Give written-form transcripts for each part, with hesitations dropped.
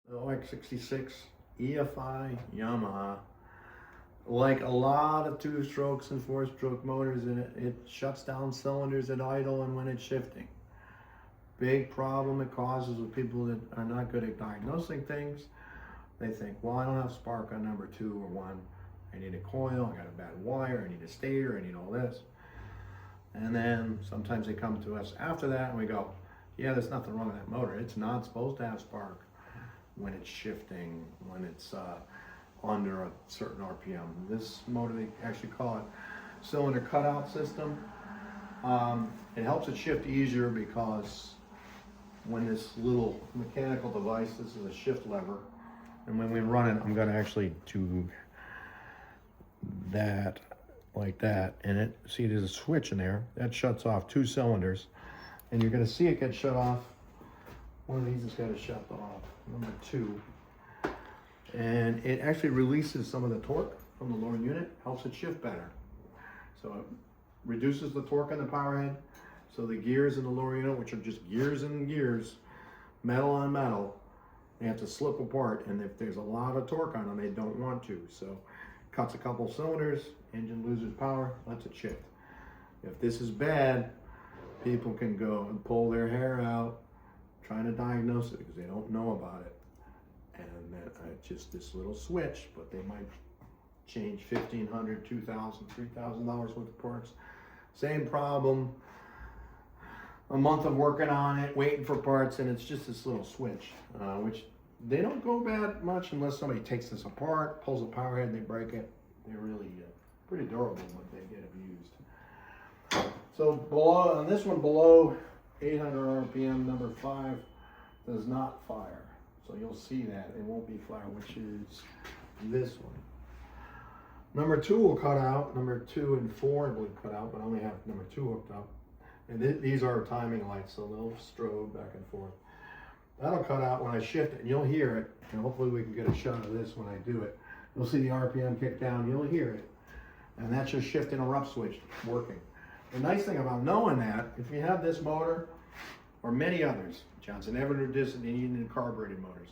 The OX66 EFI Yamaha, like a lot of 2-strokes and 4-stroke motors, it shuts down cylinders at idle and when it's shifting. Big problem it causes with people that are not good at diagnosing things. They think, well, I don't have spark on number 2 or 1. I need a coil, I got a bad wire, I need a stator, I need all this. And then sometimes they come to us after that and we go, yeah, there's nothing wrong with that motor. It's not supposed to have spark when it's shifting, when it's under a certain RPM. This motor, they actually call it cylinder cutout system. It helps it shift easier because when this little mechanical device, this is a shift lever, and when we run it, I'm going to actually do that like that, and it, see there's a switch in there that shuts off 2 cylinders, and you're going to see it get shut off. One of these has got to shut off, number 2, and it actually releases some of the torque from the lower unit, helps it shift better. So it reduces the torque on the power head, so the gears in the lower unit, which are just gears and gears, metal on metal, they have to slip apart, and if there's a lot of torque on them, they don't want to. So cuts a couple cylinders, engine loses power, lets it shift. If this is bad, people can go and pull their hair out trying to diagnose it because they don't know about it. And then just this little switch, but they might change $1,500, $2,000, $3,000 worth of parts. Same problem. A month of working on it, waiting for parts, and it's just this little switch, which they don't go bad much unless somebody takes this apart, pulls a power head, and they break it. They're really pretty durable when they get abused. So below, on this one, below 800 RPM, number 5 does not fire. So you'll see that it won't be fire, which is this one. Number 2 will cut out. Number 2 and 4 I believe cut out, but I only have number 2 hooked up. And these are timing lights, so they'll strobe back and forth. That'll cut out when I shift it, and you'll hear it. And hopefully we can get a shot of this when I do it. You'll see the RPM kick down, you'll hear it. And that's just shifting a rough switch working. The nice thing about knowing that, if you have this motor, or many others, Johnson Ever did it, even carbureted motors,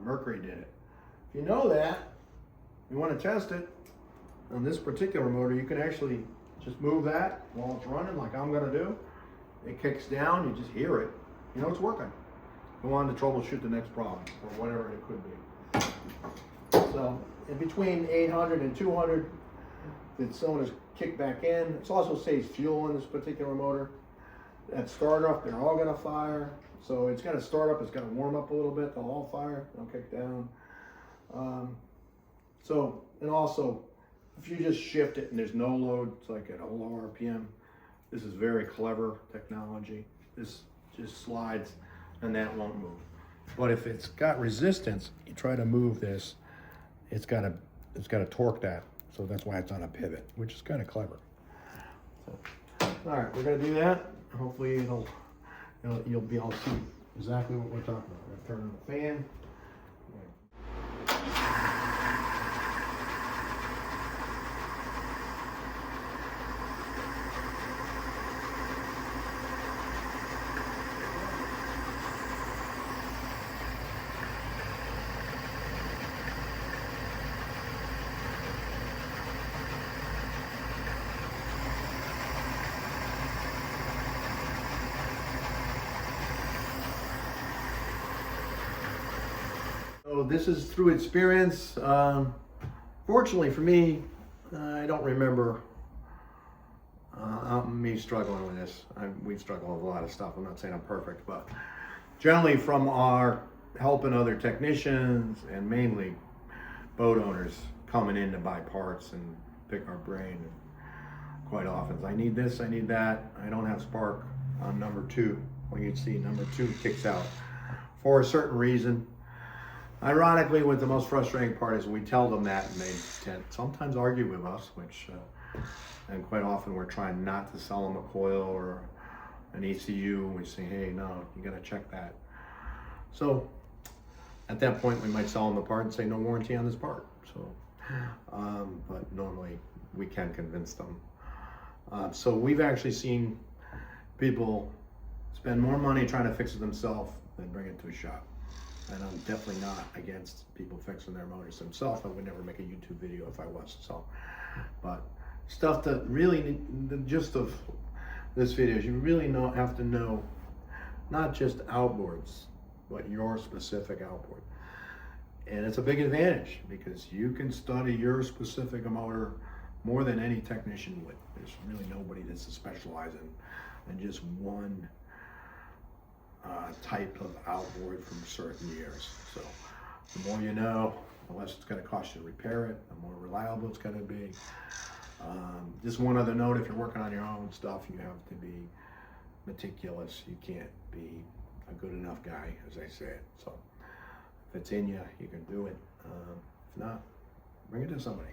Mercury did it. If you know that, you want to test it, on this particular motor, you can actually just move that while it's running like I'm going to do. It kicks down, you just hear it. You know it's working. Go on to troubleshoot the next problem, or whatever it could be. So, in between 800 and 200, the cylinders kick back in. It also saves fuel in this particular motor. At startup, they're all going to fire. So it's got to start up, it's got to warm up a little bit, they'll all fire, they'll kick down. And also, if you just shift it and there's no load, it's like at a low RPM, this is very clever technology. This just slides and that won't move. But if it's got resistance, you try to move this, it's got to torque that. So that's why it's on a pivot, which is kind of clever. So, all right, we're gonna do that. Hopefully you'll be able to see exactly what we're talking about. We're gonna turn on the fan. So this is through experience. Fortunately for me, I don't remember me struggling with this. We've struggled with a lot of stuff. I'm not saying I'm perfect, but generally from our helping other technicians and mainly boat owners coming in to buy parts and pick our brain. Quite often, I need this, I need that. I don't have spark on number 2. Well, you'd see number 2 kicks out for a certain reason. Ironically, what the most frustrating part is we tell them that, and they tend sometimes argue with us, which, and quite often we're trying not to sell them a coil or an ECU. We say, hey, no, you got to check that. So at that point, we might sell them the part and say no warranty on this part. So, but normally we can convince them. So we've actually seen people spend more money trying to fix it themselves than bring it to a shop. And I'm definitely not against people fixing their motors themselves. I would never make a YouTube video if I was. So, but stuff that really, the gist of this video is you really have to know not just outboards, but your specific outboard. And it's a big advantage because you can study your specific motor more than any technician would. There's really nobody that's specializing in just one type of outboard from certain years. So the more you know, the less it's going to cost you to repair it, the more reliable it's going to be. Just one other note, if you're working on your own stuff, you have to be meticulous. You can't be a good enough guy, as I said. So if it's in you, you can do it. If not, bring it to somebody.